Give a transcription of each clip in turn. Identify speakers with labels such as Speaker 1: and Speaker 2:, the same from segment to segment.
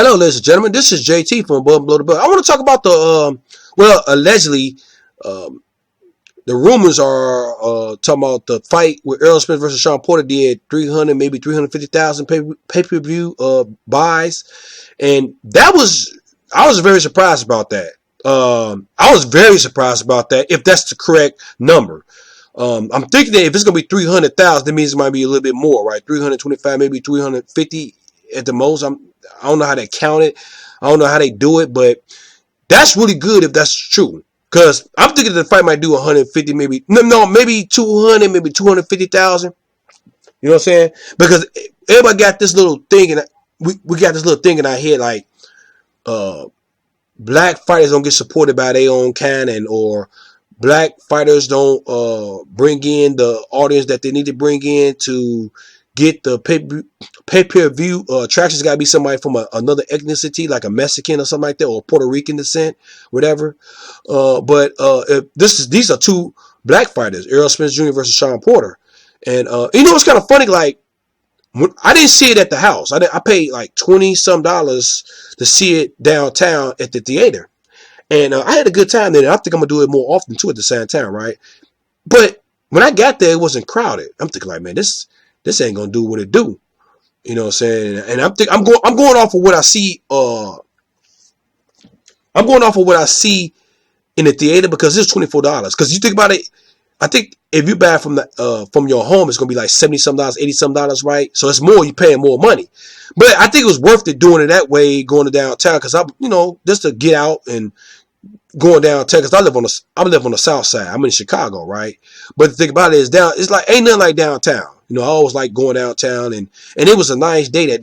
Speaker 1: Hello, ladies and gentlemen. This is JT from Above and Below the Belt. I want to talk about allegedly, um, the rumors are talking about the fight with Errol Spence versus Sean Porter did 300, maybe 350,000 pay per view buys, and I was very surprised about that. I was very surprised about that if that's the correct number. I'm thinking that if it's gonna be 300,000, that means it might be a little bit more, right? 325, maybe 350 at the most. I don't know how they count it. I don't know how they do it, but that's really good if that's true. Because I'm thinking the fight might do 150, maybe maybe 200, maybe 250,000. You know what I'm saying? Because everybody got this little thing, and we got this little thing in our head like, uh, black fighters don't get supported by their own kind, and or black fighters don't bring in the audience that they need to bring in to get the pay per view attractions. Got to be somebody from another ethnicity, like a Mexican or something like that, or Puerto Rican descent, whatever. But if these are two black fighters, Errol Spence Jr. versus Sean Porter, and it's kind of funny. Like, I didn't see it at the house. I paid like $20 to see it downtown at the theater, and I had a good time there. I think I'm gonna do it more often too at the same time, right? But when I got there, it wasn't crowded. I'm thinking like, man, this ain't gonna do what it do. You know what I'm saying? And I'm going off of what I see. I'm going off of what I see in the theater because it's $24. Because you think about it, I think if you buy from your home, it's gonna be like $70 some, $80 some, right? So it's more. You paying more money. But I think it was worth it doing it that way, going to downtown, because just to get out and going downtown. Because I live on the south side. I'm in Chicago, right? But the thing about it is it's like ain't nothing like downtown. I always like going downtown, and it was a nice day that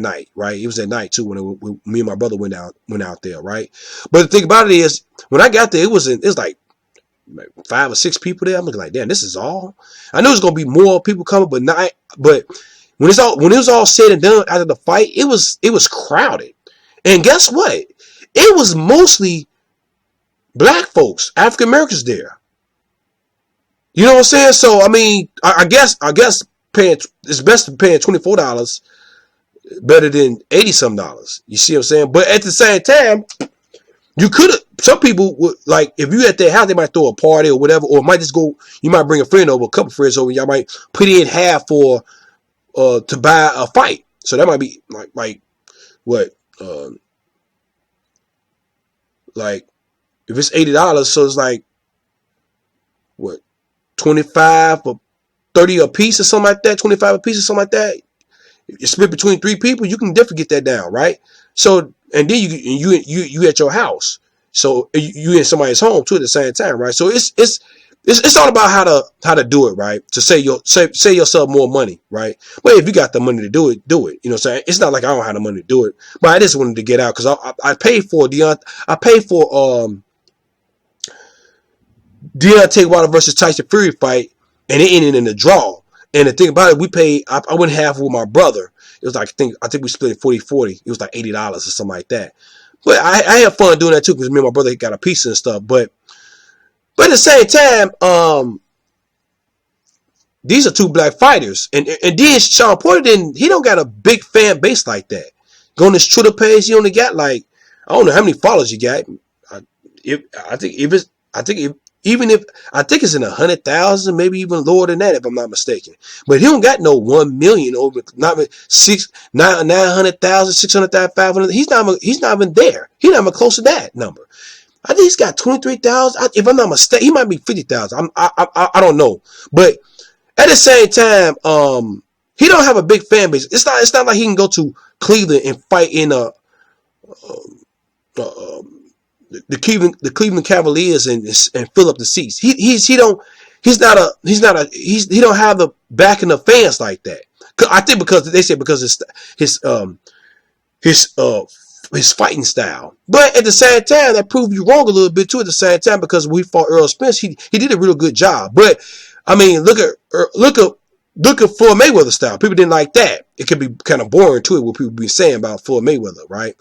Speaker 1: night, right? It was at night too when me and my brother went out there, right? But the thing about it is, when I got there, it was like 5 or 6 people there. I'm looking like, damn, this is all. I knew it was gonna be more people coming, but when it was all said and done after the fight, it was crowded. And guess what? It was mostly black folks, African Americans there. You know what I'm saying? So I mean, I guess paying it's best to paying $24 better than $80 some. You see what I'm saying? But at the same time, you could have. Some people would, like, if you at their house, they might throw a party or whatever, or might just go. You might bring a friend over, a couple friends over. Y'all might put in half for to buy a fight. So that might be like what like if it's $80, so it's like what 25 or 30 a piece or something like that, 25 a piece or something like that. You split between 3 people, you can definitely get that down, right? So, and then you at your house, so you in somebody's home too at the same time, right? So it's all about how to do it, right? To save yourself more money, right? But if you got the money to do it, do it. You know what I'm saying? It's not like I don't have the money to do it, but I just wanted to get out because I paid for Deontay Wilder versus Tyson Fury fight, and it ended in a draw. And the thing about it, I went half with my brother. It was like, I think we split it 40-40. It was like $80 or something like that. But I had fun doing that too because me and my brother got a piece and stuff. But at the same time, these are 2 black fighters, and then Sean Porter he don't got a big fan base like that. Go on his Twitter page, he only got like, I don't know how many followers he got. I think it's in 100,000, maybe even lower than that, if I'm not mistaken. But he don't got no 1 million over, not 900,000, 600,000, 500. He's not even there. He's not even close to that number. I think he's got 23,000. If I'm not mistaken, he might be 50,000. I don't know. But at the same time, he don't have a big fan base. It's not like he can go to Cleveland and fight in the Cleveland Cavaliers and fill up the seats. He don't have the backing of fans like that. I think because they say because his fighting style. But at the same time, that proved you wrong a little bit too. At the same time, because we fought Errol Spence, he did a real good job. But I mean, look at Floyd Mayweather style. People didn't like that. It could be kind of boring to it what people be saying about Floyd Mayweather, right?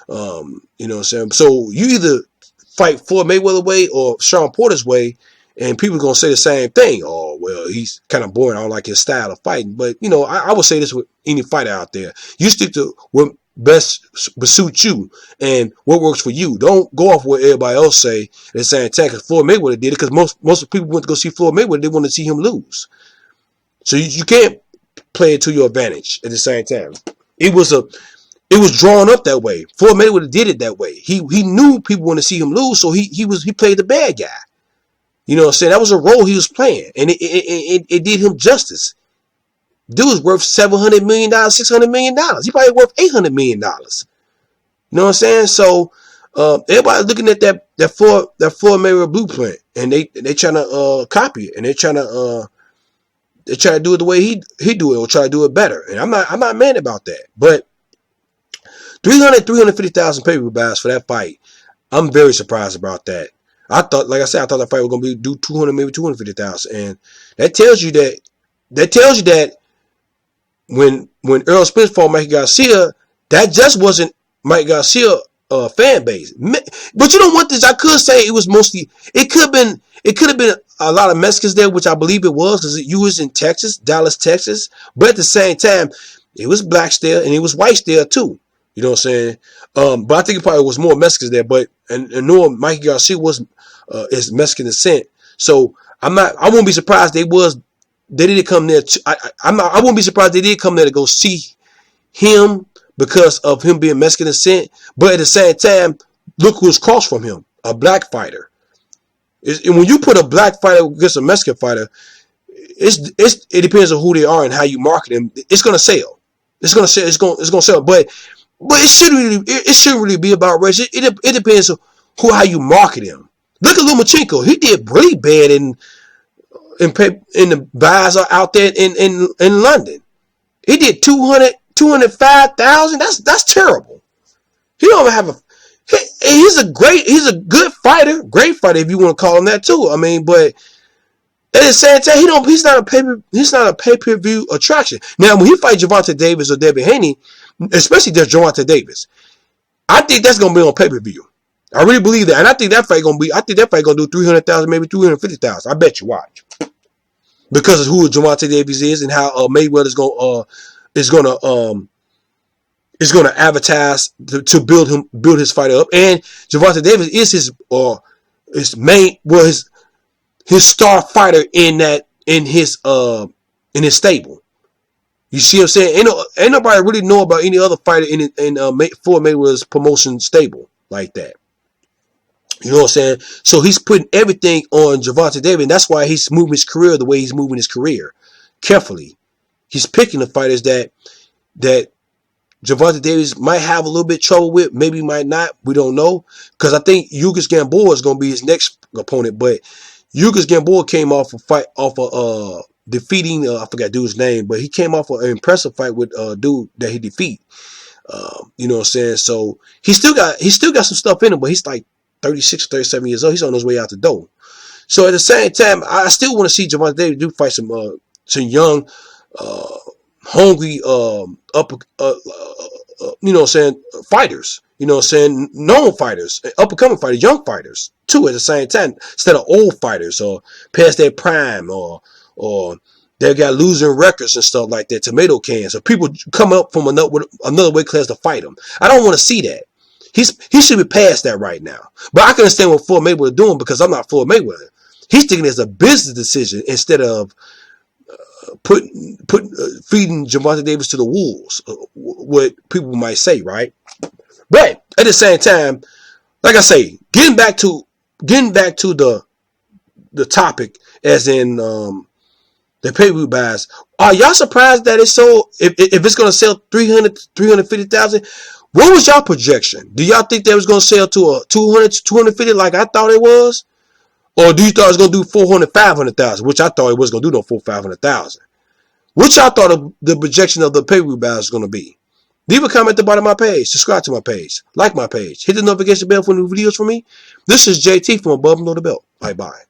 Speaker 1: You know what I'm saying? So you either fight Floyd Mayweather way or Sean Porter's way, and people are going to say the same thing. Oh, well, he's kind of boring. I don't like his style of fighting. But, I would say this with any fighter out there. You stick to what best suit you and what works for you. Don't go off what everybody else say at the same time, because Floyd Mayweather did it, because most of the people went to go see Floyd Mayweather, they want to see him lose. So you can't play it to your advantage at the same time. It was drawn up that way. Floyd Mayweather did it that way. He knew people want to see him lose, so he played the bad guy. You know what I'm saying? That was a role he was playing, and it did him justice. Dude was worth $700 million, $600 million. He probably worth $800 million. You know what I'm saying? So everybody looking at that Floyd Mayweather blueprint, and they trying to copy it, and they trying to do it the way he do it, or try to do it better. And I'm not mad about that. But 350,000 pay-per-view buys for that fight, I'm very surprised about that. I thought that fight was gonna be do 200, maybe 250,000, and that tells you that when Errol Spence fought Mike Garcia, that just wasn't Mike Garcia fan base. But you know what? I could say it was mostly. It could have been a lot of Mexicans there, which I believe it was, because you was in Texas, Dallas, Texas. But at the same time, it was blacks there and it was whites there too. You know what I'm saying? But I think it probably was more Mexicans there. But and knowing Mikey Garcia is Mexican descent, so I won't be surprised they didn't come there. I won't be surprised they did come there to go see him because of him being Mexican descent. But at the same time, look who's across from him, a black fighter. And when you put a black fighter against a Mexican fighter, it depends on who they are and how you market them. It's gonna sell. It's gonna sell. It's gonna sell. But it shouldn't really be about race. It depends on how you market him. Look at Lomachenko. He did really bad in the buys out there in London. He did 205,000. That's terrible. He don't have a. He's a good fighter, great fighter if you want to call him that too. I mean, but at the same time, he's not a pay-per-view attraction. Now, when he fights Gervonta Davis or Devin Haney, especially there's Gervonta Davis, I think that's gonna be on pay-per-view. I really believe that, and I think that fight gonna do 300,000, maybe 350,000. I bet you watch, because of who Gervonta Davis is and how Mayweather is gonna advertise to build his fighter up, and Gervonta Davis is his star fighter in his stable. You see what I'm saying? Ain't nobody really know about any other fighter in Floyd Mayweather's promotion stable like that. You know what I'm saying? So he's putting everything on Gervonta Davis, and that's why he's moving his career the way he's moving his career, carefully. He's picking the fighters that Gervonta Davis might have a little bit of trouble with, maybe might not. We don't know, because I think Lucas Gamboa is going to be his next opponent. But Lucas Gamboa came off a fight defeating I forgot dude's name, but he came off an impressive fight with a dude that he defeat. You know what I'm saying? So he still got some stuff in him, but he's like 36, 37 years old. He's on his way out the door. So at the same time, I still want to see Gervonta Davis do fight some young, hungry, you know what I'm saying, fighters. You know what I'm saying, known fighters, up and coming fighters, young fighters too. At the same time, instead of old fighters or past their prime or they got losing records and stuff like that, tomato cans. So people come up from another weight class to fight them. I don't want to see that. He should be past that right now. But I can understand what Floyd Mayweather is doing, because I'm not Floyd Mayweather. He's thinking it's a business decision instead of feeding Gervonta Davis to the wolves, what people might say, right? But at the same time, like I say, getting back to the topic, as in the pay-per-view buys. Are y'all surprised that it's sold? If it's going to sell 350,000, what was y'all projection? Do y'all think that was going to sell to a 200 to 250 like I thought it was? Or do you thought it was going to do 400, 500,000, which I thought it was going to do no 500,000? What y'all thought of the projection of the pay-per-view buys was going to be? Leave a comment at the bottom of my page. Subscribe to my page. Like my page. Hit the notification bell for new videos from me. This is JT from Above and Below the Belt. Bye-bye.